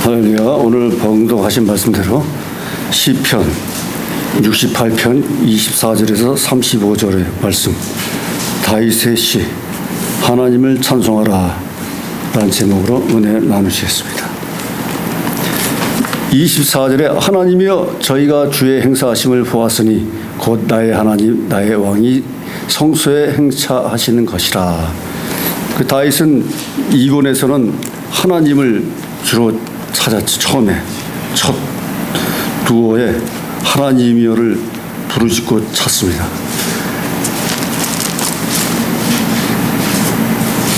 할렐루야. 오늘 봉독하신 말씀대로 시편 68편 24절에서 35절의 말씀, 다윗의 시 하나님을 찬송하라 라는 제목으로 은혜 나누시겠습니다. 24절에 하나님이여 저희가 주의 행사하심을 보았으니 곧 나의 하나님 나의 왕이 성소에 행차하시는 것이라. 그 다윗은 이권에서는 하나님을 주로 찾았지. 처음에 첫 두어에 하나님이여를 부르짖고 찾습니다.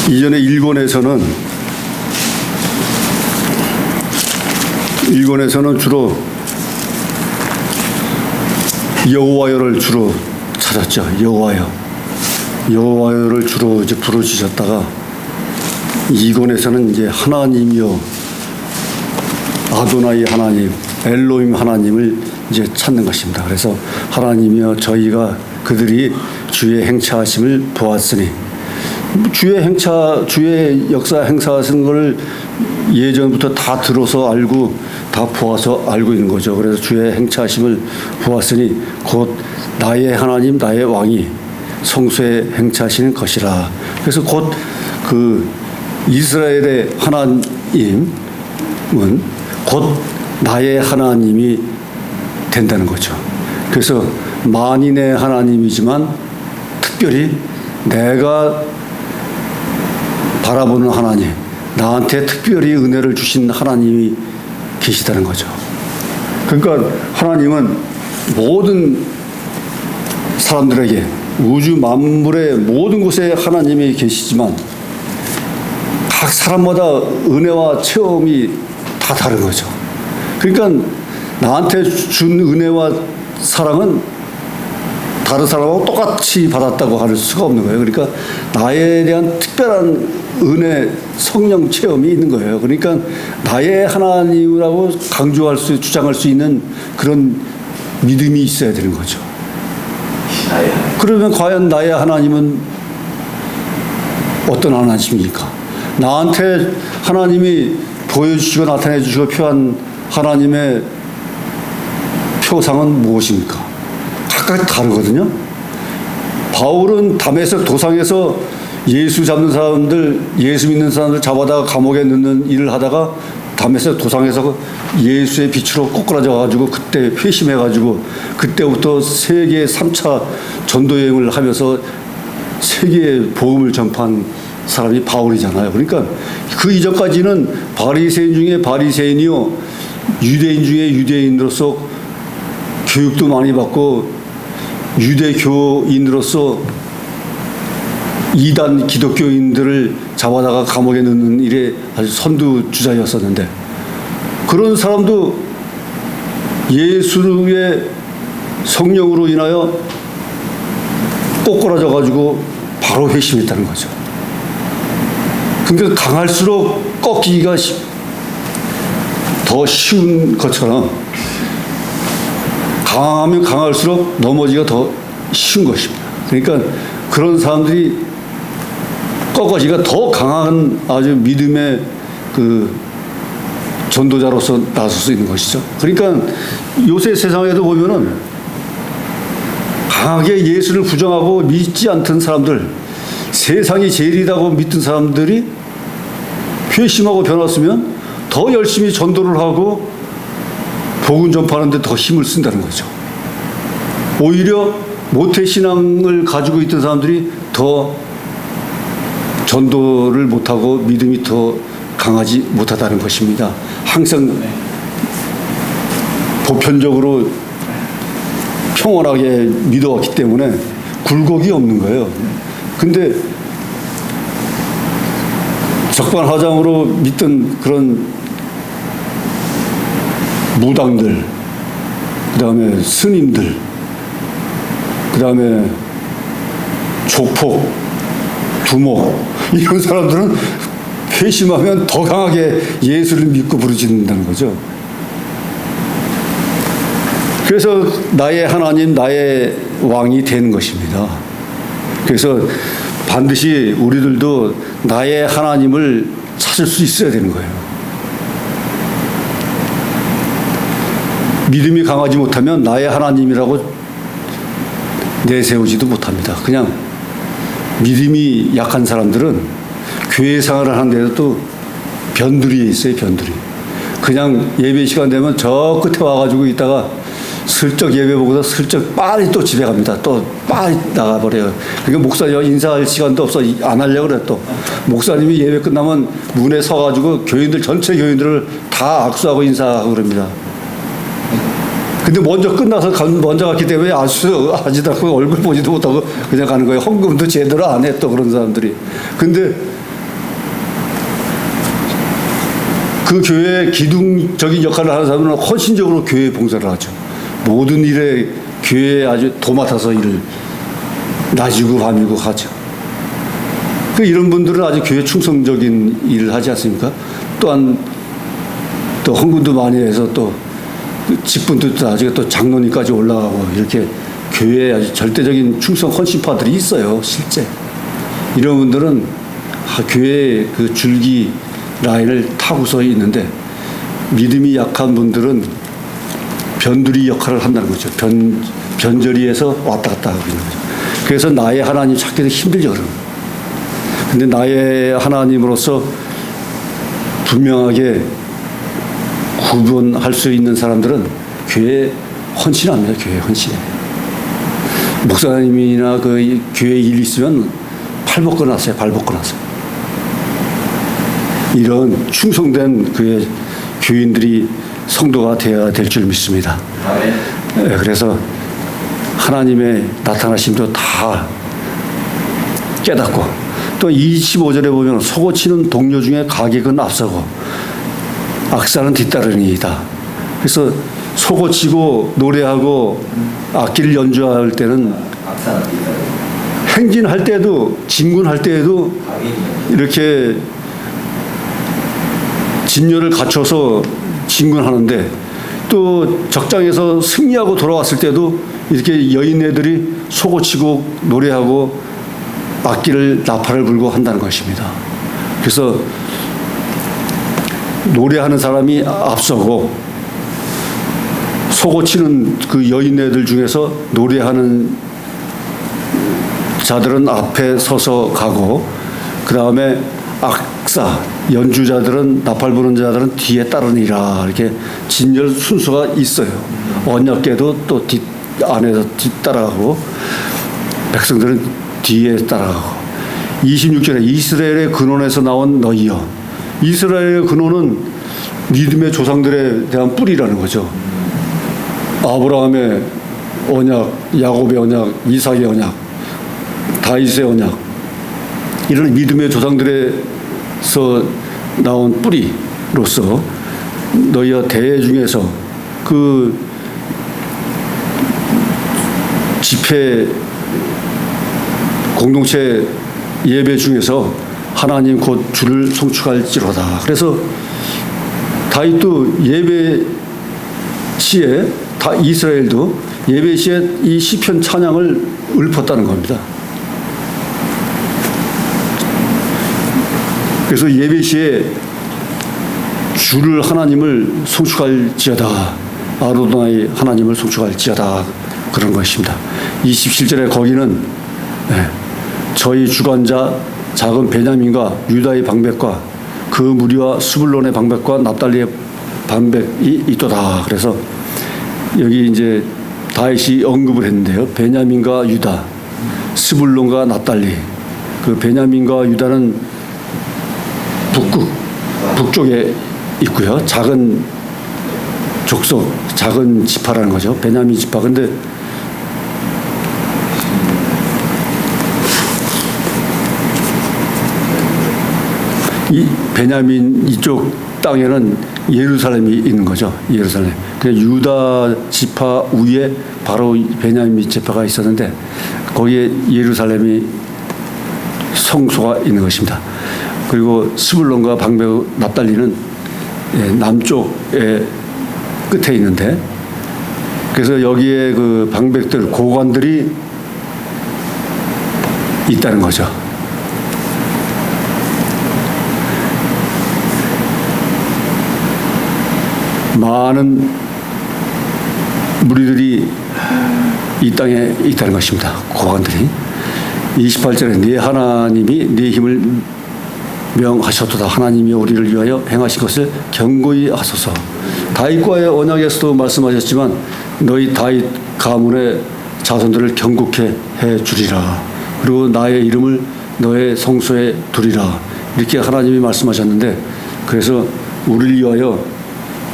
이전에 일권에서는 주로 여호와여를 주로 찾았죠. 여호와여를 주로 이제 부르짖었다가 이권에서는 이제 하나님이여, 아도나이 하나님, 엘로힘 하나님을 이제 찾는 것입니다. 그래서 하나님이여 저희가 그들이 주의 행차하심을 보았으니, 주의 역사 행사하신 걸 예전부터 다 들어서 알고 다 보아서 알고 있는 거죠. 그래서 주의 행차하심을 보았으니 곧 나의 하나님 나의 왕이 성소에 행차하시는 것이라. 그래서 곧 그 이스라엘의 하나님은 곧 나의 하나님이 된다는 거죠. 그래서 만인의 하나님이지만 특별히 내가 바라보는 하나님, 나한테 특별히 은혜를 주신 하나님이 계시다는 거죠. 그러니까 하나님은 모든 사람들에게, 우주 만물의 모든 곳에 하나님이 계시지만 각 사람마다 은혜와 체험이 다 다른 거죠. 그러니까 나한테 준 은혜와 사랑은 다른 사람하고 똑같이 받았다고 할 수가 없는 거예요. 그러니까 나에 대한 특별한 은혜, 성령 체험이 있는 거예요. 그러니까 나의 하나님이라고 주장할 수 있는 그런 믿음이 있어야 되는 거죠. 그러면 과연 나의 하나님은 어떤 하나님입니까? 나한테 하나님이 보여주시고 나타내 주시고 표한 하나님의 표상은 무엇입니까? 각각 다르거든요. 바울은 다메섹 도상에서 예수 잡는 사람들, 예수 믿는 사람들 잡아다가 감옥에 넣는 일을 하다가 다메섹 도상에서 예수의 빛으로 꼬꾸라져 가지고 그때 회심해 가지고 그때부터 세계 3차 전도 여행을 하면서 세계에 복음을 전파한 사람이 바울이잖아요. 그러니까 그 이전까지는 바리새인 중에 바리새인이요, 유대인 중에 유대인으로서 교육도 많이 받고 유대교인으로서 이단 기독교인들을 잡아다가 감옥에 넣는 일에 아주 선두주자였었는데, 그런 사람도 예수의 성령으로 인하여 꼬꾸라져 가지고 바로 회심했다는 거죠. 근데 강할수록 꺾이기가 더 쉬운 것처럼 강하면 강할수록 넘어지기가 더 쉬운 것입니다. 그러니까 그런 사람들이 꺾어지기가 더 강한 아주 믿음의 그 전도자로서 나설 수 있는 것이죠. 그러니까 요새 세상에도 보면은 강하게 예수를 부정하고 믿지 않던 사람들, 세상이 제일이라고 믿던 사람들이 회심하고 변했으면 더 열심히 전도를 하고 복음 전파하는 데 더 힘을 쓴다는 거죠. 오히려 모태신앙을 가지고 있던 사람들이 더 전도를 못하고 믿음이 더 강하지 못하다는 것입니다. 항상 보편적으로 평온하게 믿어왔기 때문에 굴곡이 없는 거예요. 근데 적반하장으로 믿던 그런 무당들, 그 다음에 스님들, 그 다음에 조폭, 두목, 이런 사람들은 회심하면 더 강하게 예수를 믿고 부르짖는다는 거죠. 그래서 나의 하나님, 나의 왕이 되는 것입니다. 그래서 반드시 우리들도 나의 하나님을 찾을 수 있어야 되는 거예요. 믿음이 강하지 못하면 나의 하나님이라고 내세우지도 못합니다. 그냥 믿음이 약한 사람들은 교회 생활을 하는데도 또 변두리에 있어요. 변두리. 그냥 예배 시간 되면 저 끝에 와가지고 있다가 슬쩍 예배 보고서 슬쩍 빨리 또 집에 갑니다. 또 빨리 나가버려요. 그러니까 목사님 인사할 시간도 없어. 안 하려고 그래 또. 목사님이 예배 끝나면 문에 서가지고 교인들, 전체 교인들을 다 악수하고 인사하고 그럽니다. 근데 먼저 끝나서 먼저 갔기 때문에 하지도 않고 얼굴 보지도 못하고 그냥 가는 거예요. 헌금도 제대로 안 해 또 그런 사람들이. 근데 그 교회의 기둥적인 역할을 하는 사람은 헌신적으로 교회 봉사를 하죠. 모든 일에 교회에 아주 도맡아서 일을 낮이고 밤이고 하죠. 이런 분들은 아주 교회 충성적인 일을 하지 않습니까? 또한 또 헌금도 많이 해서 또 직분도 나중에 또 장로님까지 올라가고 이렇게 교회에 아주 절대적인 충성 헌신파들이 있어요. 실제 이런 분들은 교회의 그 줄기 라인을 타고서 있는데, 믿음이 약한 분들은 변두리 역할을 한다는 거죠. 변저리에서 왔다 갔다 하고 있는 거죠. 그래서 나의 하나님 찾기도 힘들죠. 근데 나의 하나님으로서 분명하게 구분할 수 있는 사람들은 교회에 헌신합니다. 교회에 헌신해. 목사님이나 그 교회 일 있으면 팔 벗고 나서요. 발 벗고 나서요. 이런 충성된 그의 교인들이 성도가 되어야 될 줄 믿습니다. 네, 그래서 하나님의 나타나심도 다 깨닫고, 또 25절에 보면 속고치는 동료 중에 가객은 앞서고 악사는 뒤따르니이다. 그래서 속고치고 노래하고 악기를 연주할 때는 행진할 때도 진군할 때에도 이렇게 진열을 갖춰서 진군하는데, 또 적장에서 승리하고 돌아왔을 때도 이렇게 여인네들이 속고치고 노래하고 악기를 나팔을 불고 한다는 것입니다. 그래서 노래하는 사람이 앞서고 속고치는 그 여인네들 중에서 노래하는 자들은 앞에 서서 가고, 그 다음에 악사 연주자들은, 나팔 부는 자들은 뒤에 따르니라. 이렇게 진열 순서가 있어요. 언약궤도 또 안에서 뒤따라가고 백성들은 뒤에 따라가고. 26절에 이스라엘의 근원에서 나온 너희여. 이스라엘의 근원은 믿음의 조상들에 대한 뿌리라는 거죠. 아브라함의 언약, 야곱의 언약, 이삭의 언약, 다윗의 언약, 이런 믿음의 조상들에서 나온 뿌리로서 너희와 대회 중에서 그 집회 공동체 예배 중에서 하나님 곧 주를 송축할지로다. 그래서 다윗도 예배 시에, 이스라엘도 예배 시에 이 시편 찬양을 읊었다는 겁니다. 그래서 예배 시에 주를 하나님을 송축할지어다, 아도나이 하나님을 송축할지어다, 그런 것입니다. 27절에 거기는 저희 주관자 작은 베냐민과 유다의 방백과 그 무리와 스불론의 방백과 납달리의 방백이 있도다. 그래서 여기 이제 다윗이 언급을 했는데요. 베냐민과 유다, 스불론과 납달리. 그 베냐민과 유다는 북쪽에 있고요. 작은 족속, 작은 지파라는 거죠. 베냐민 지파. 근데 이 베냐민 이쪽 땅에는 예루살렘이 있는 거죠. 예루살렘. 그래서 유다 지파 위에 바로 베냐민 지파가 있었는데 거기에 예루살렘이 성소가 있는 것입니다. 그리고 스불론과 방백, 납달리는 남쪽에 끝에 있는데, 그래서 여기에 그 방백들, 고관들이 있다는 거죠. 많은 무리들이 이 땅에 있다는 것입니다. 고관들이. 28절에 네 하나님이 네 힘을 명하셨도다. 하나님이 우리를 위하여 행하신 것을 경고히 하소서. 다윗과의 언약에서도 말씀하셨지만 너희 다윗 가문의 자손들을 경고케 해주리라. 그리고 나의 이름을 너의 성소에 두리라. 이렇게 하나님이 말씀하셨는데, 그래서 우리를 위하여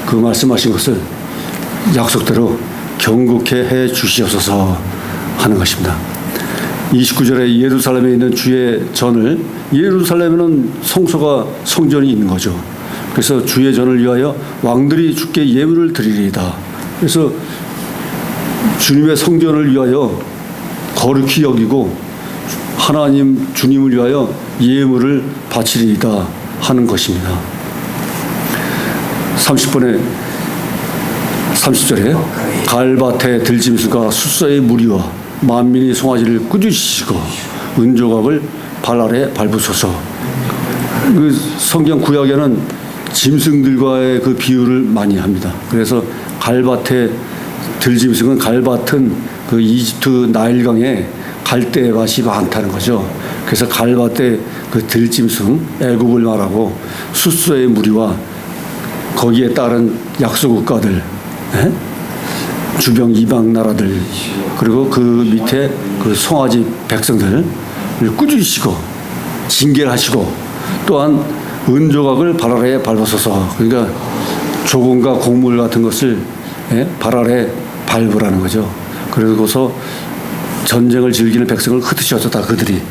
그 말씀하신 것을 약속대로 경고케 해 주시옵소서 하는 것입니다. 29절에 예루살렘에 있는 주의 전을, 예루살렘에는 성소가 성전이 있는 거죠. 그래서 주의 전을 위하여 왕들이 주께 예물을 드리리이다. 그래서 주님의 성전을 위하여 거룩히 여기고 하나님 주님을 위하여 예물을 바치리이다 하는 것입니다. 30절에 갈밭에 들짐승과 숫사의 무리와 만민이 송아지를 꾸짖으시고 은조각을 발 아래 밟으소서. 그 성경 구약에는 짐승들과의 그 비유를 많이 합니다. 그래서 갈밭에 들짐승은 갈밭은 그 이집트 나일강에 갈대밭이 많다는 거죠. 그래서 갈밭에 그 들짐승 애굽을 말하고 숫사의 무리와 거기에 따른 약소 국가들, 주변 이방 나라들, 그리고 그 밑에 그 송아지 백성들을 꾸짖으시고 징계를 하시고, 또한 은조각을 발 아래 밟으소서. 그러니까 조공과 곡물 같은 것을 발 아래 밟으라는 거죠. 그러고서 전쟁을 즐기는 백성을 흩으셨다. 그들이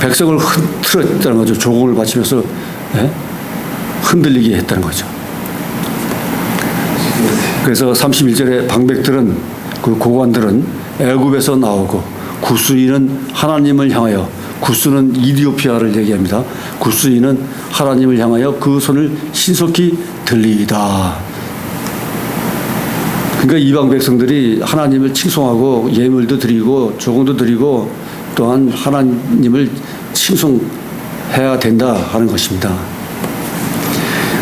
백성을 흐트렸다는 거죠. 조공을 바치면서 흔들리게 했다는 거죠. 그래서 31절에 방백들은, 그 고관들은 애굽에서 나오고 구스인은 하나님을 향하여, 구스는 이디오피아를 얘기합니다. 구스인은 하나님을 향하여 그 손을 신속히 들리이다. 그러니까 이방 백성들이 하나님을 칭송하고 예물도 드리고 조공도 드리고 또한 하나님을 칭송해야 된다 하는 것입니다.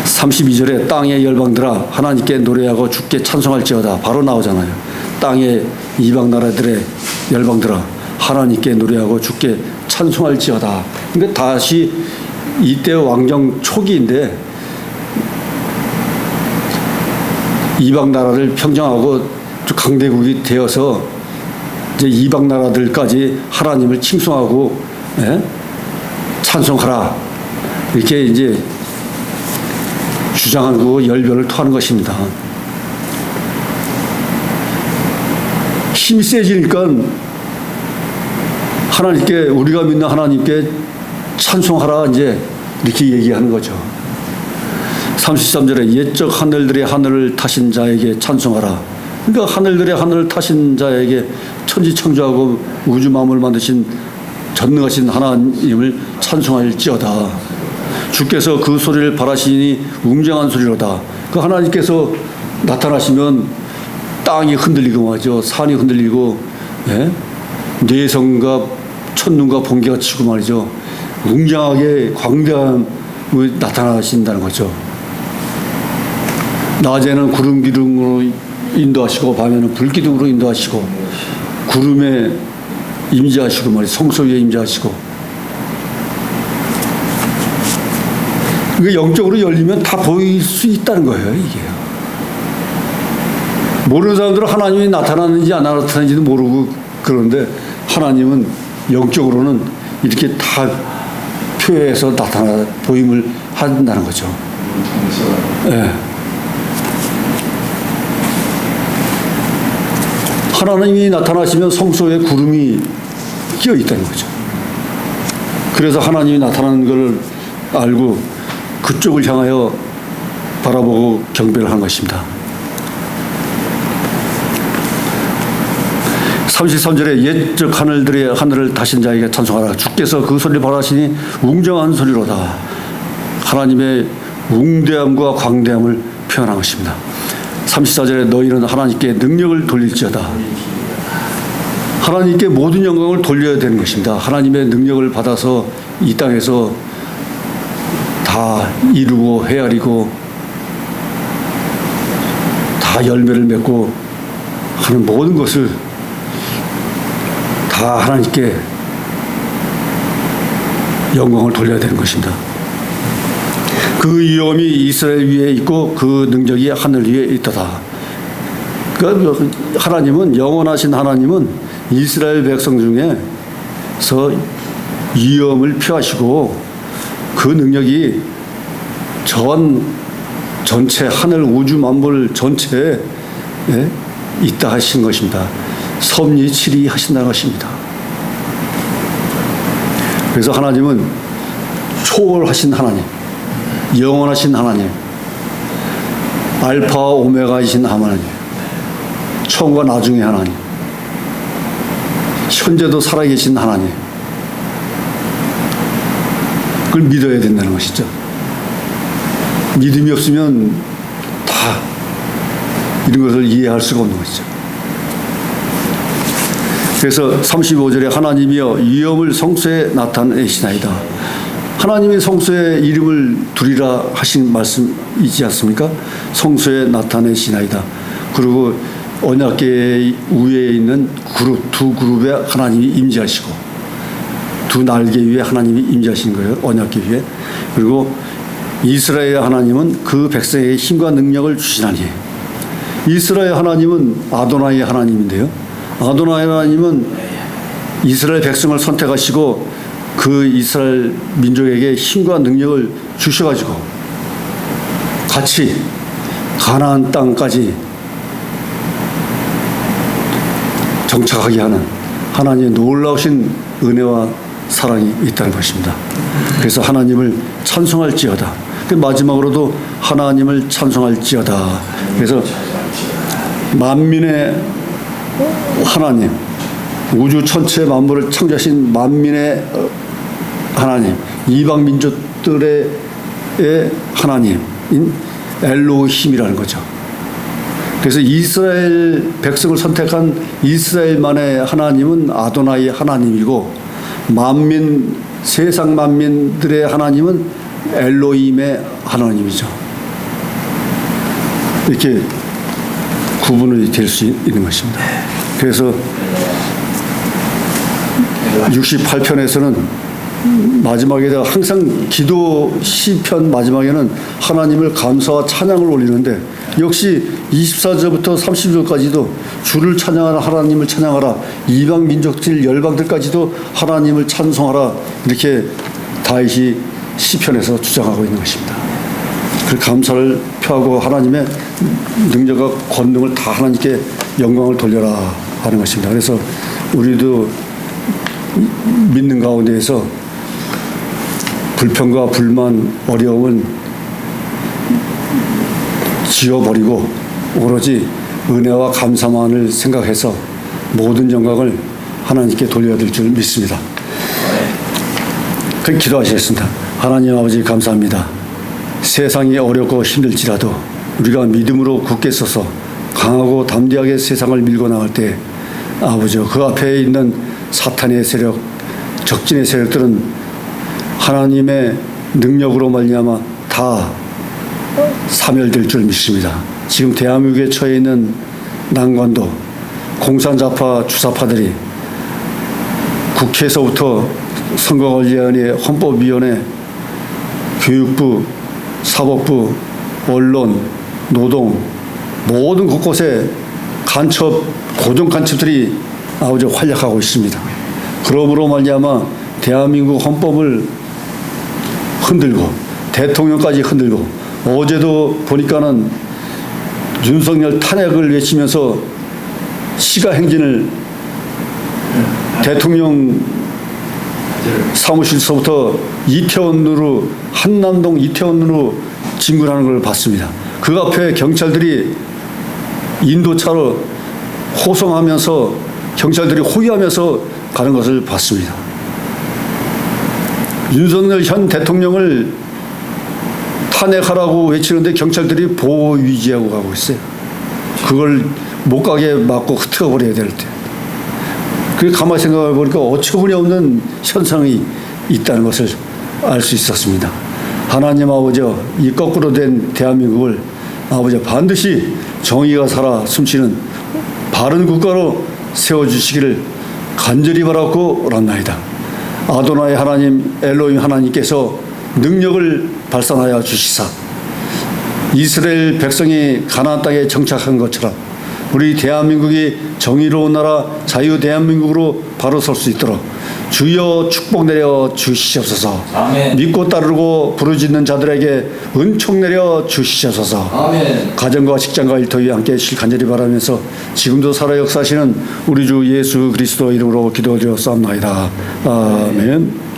32절에 땅의 열방들아 하나님께 노래하고 주께 찬송할지어다. 바로 나오잖아요. 땅의 이방 나라들의 열방들아 하나님께 노래하고 주께 찬송할지어다. 그러니까 다시 이때 왕정 초기인데 이방 나라를 평정하고 강대국이 되어서 이제 이방 나라들까지 하나님을 칭송하고 찬송하라, 이렇게 이제 주장하고 열변을 토하는 것입니다. 힘이 세지니까 하나님께, 우리가 믿는 하나님께 찬송하라, 이제 이렇게 얘기하는 거죠. 33절에 옛적 하늘들의 하늘을 타신 자에게 찬송하라. 그러니까 하늘들의 하늘을 타신 자에게 천지창조하고 우주 만물을 만드신 전능하신 하나님을 찬송할지어다. 주께서 그 소리를 바라시니 웅장한 소리로다. 그 하나님께서 나타나시면 땅이 흔들리고 말이죠. 산이 흔들리고, 내성과 천눈과 번개가 치고 말이죠. 웅장하게 광대함으로 나타나신다는 거죠. 낮에는 구름 기둥으로 인도하시고 밤에는 불 기둥으로 인도하시고 구름에 임재하시고 말이죠. 성소 위에 임재하시고. 그게 영적으로 열리면 다 보일 수 있다는 거예요, 이게. 모르는 사람들은 하나님이 나타나는지 안 나타나는지도 모르고, 그런데 하나님은 영적으로는 이렇게 다 표해서 나타나 보임을 한다는 거죠. 하나님이 나타나시면 성소에 구름이 끼어 있다는 거죠. 그래서 하나님이 나타나는 걸 알고 그쪽을 향하여 바라보고 경배를 한 것입니다. 33절에 옛적 하늘들의 하늘을 타신 자에게 찬송하라. 주께서 그 소리를 바라시니 웅장한 소리로다. 하나님의 웅대함과 광대함을 표현한 것입니다. 34절에 너희는 하나님께 능력을 돌릴지어다. 하나님께 모든 영광을 돌려야 되는 것입니다. 하나님의 능력을 받아서 이 땅에서 다 이루고 헤아리고 다 다 열매를 맺고 하는 모든 것을 다 하나님께 영광을 돌려야 되는 것입니다. 그 위엄이 이스라엘 위에 있고 그 능력이 하늘 위에 있도다. 그러니까 하나님은, 영원하신 하나님은 이스라엘 백성 중에서 위엄을 표하시고 그 능력이 전체 하늘 우주 만물 전체에 있다 하신 것입니다. 섭리치리 하신다는 것입니다. 그래서 하나님은 초월하신 하나님, 영원하신 하나님, 알파와 오메가이신 하나님, 처음과 나중의 하나님, 현재도 살아계신 하나님, 그걸 믿어야 된다는 것이죠. 믿음이 없으면 다 이런 것을 이해할 수가 없는 것이죠. 그래서 35절에 하나님이여 위엄을 성소에 나타내시나이다. 하나님이 성소에 이름을 두리라 하신 말씀이지 않습니까? 성소에 나타내시나이다. 그리고 언약궤 위에 있는 두 그룹에 하나님이 임재하시고 두 날개 위에 하나님이 임재하신 거예요. 언약궤 위에. 그리고 이스라엘 하나님은 그 백성에게 힘과 능력을 주시나니. 이스라엘 하나님은 아도나이 하나님인데요. 아도나이 하나님은 이스라엘 백성을 선택하시고 그 이스라엘 민족에게 힘과 능력을 주셔가지고 같이 가나안 땅까지 정착하게 하는 하나님의 놀라우신 은혜와 사랑이 있다는 것입니다. 그래서 하나님을 찬송할지어다. 마지막으로도 하나님을 찬송할지어다. 그래서 만민의 하나님, 우주 천체 만물을 창조하신 만민의 하나님, 이방 민족들의 하나님인 엘로힘이라는 거죠. 그래서 이스라엘 백성을 선택한 이스라엘만의 하나님은 아도나이 하나님이고 세상 만민들의 하나님은 엘로힘의 하나님이죠. 이렇게 구분이 될 수 있는 것입니다. 그래서 68편에서는 마지막에 항상 기도 시편 마지막에는 하나님을 감사와 찬양을 올리는데 역시 24절부터 30절까지도 주를 찬양하라, 하나님을 찬양하라, 이방 민족들 열방들까지도 하나님을 찬송하라, 이렇게 다윗이 시편에서 주장하고 있는 것입니다. 그 감사를 표하고 하나님의 능력과 권능을 다 하나님께 영광을 돌려라 하는 것입니다. 그래서 우리도 믿는 가운데에서 불평과 불만, 어려움은 지워버리고 오로지 은혜와 감사만을 생각해서 모든 영광을 하나님께 돌려야 될 줄 믿습니다. 그럼 기도하시겠습니다. 하나님 아버지 감사합니다. 세상이 어렵고 힘들지라도 우리가 믿음으로 굳게 서서 강하고 담대하게 세상을 밀고 나갈 때 아버지 그 앞에 있는 사탄의 세력, 적진의 세력들은 하나님의 능력으로 말미암아 다 사멸될 줄 믿습니다. 지금 대한민국에 처해 있는 난관도 공산좌파 주사파들이 국회에서부터 선거관리위원회, 헌법위원회, 교육부, 사법부, 언론, 노동 모든 곳곳에 간첩, 고정 간첩들이 아버지 활약하고 있습니다. 그러므로 말미암아 대한민국 헌법을 흔들고 대통령까지 흔들고 어제도 보니까는 윤석열 탄핵을 외치면서 시가 행진을 대통령 사무실서부터 이태원으로 한남동 이태원으로 진군하는 걸 봤습니다. 그 앞에 경찰들이 인도차로 호송하면서 경찰들이 호위하면서 가는 것을 봤습니다. 윤석열 현 대통령을 탄핵하라고 외치는데 경찰들이 보호 유지하고 가고 있어요. 그걸 못 가게 막고 흩어져 버려야 될 때. 그 가만히 생각해 보니까 어처구니 없는 현상이 있다는 것을 알 수 있었습니다. 하나님 아버지, 이 거꾸로 된 대한민국을 아버지 반드시 정의가 살아 숨쉬는 바른 국가로 세워주시기를 간절히 바라고 란나이다. 아도나이 하나님 엘로힘 하나님께서 능력을 발산하여 주시사 이스라엘 백성이 가나안 땅에 정착한 것처럼 우리 대한민국이 정의로운 나라 자유 대한민국으로 바로 설 수 있도록 주여 축복 내려 주시옵소서. 아멘. 믿고 따르고 부르짖는 자들에게 은총 내려 주시옵소서. 아멘. 가정과 직장과 일터 위에 함께 하실 간절히 바라면서 지금도 살아 역사하시는 우리 주 예수 그리스도 이름으로 기도드렸사옵나이다. 아멘.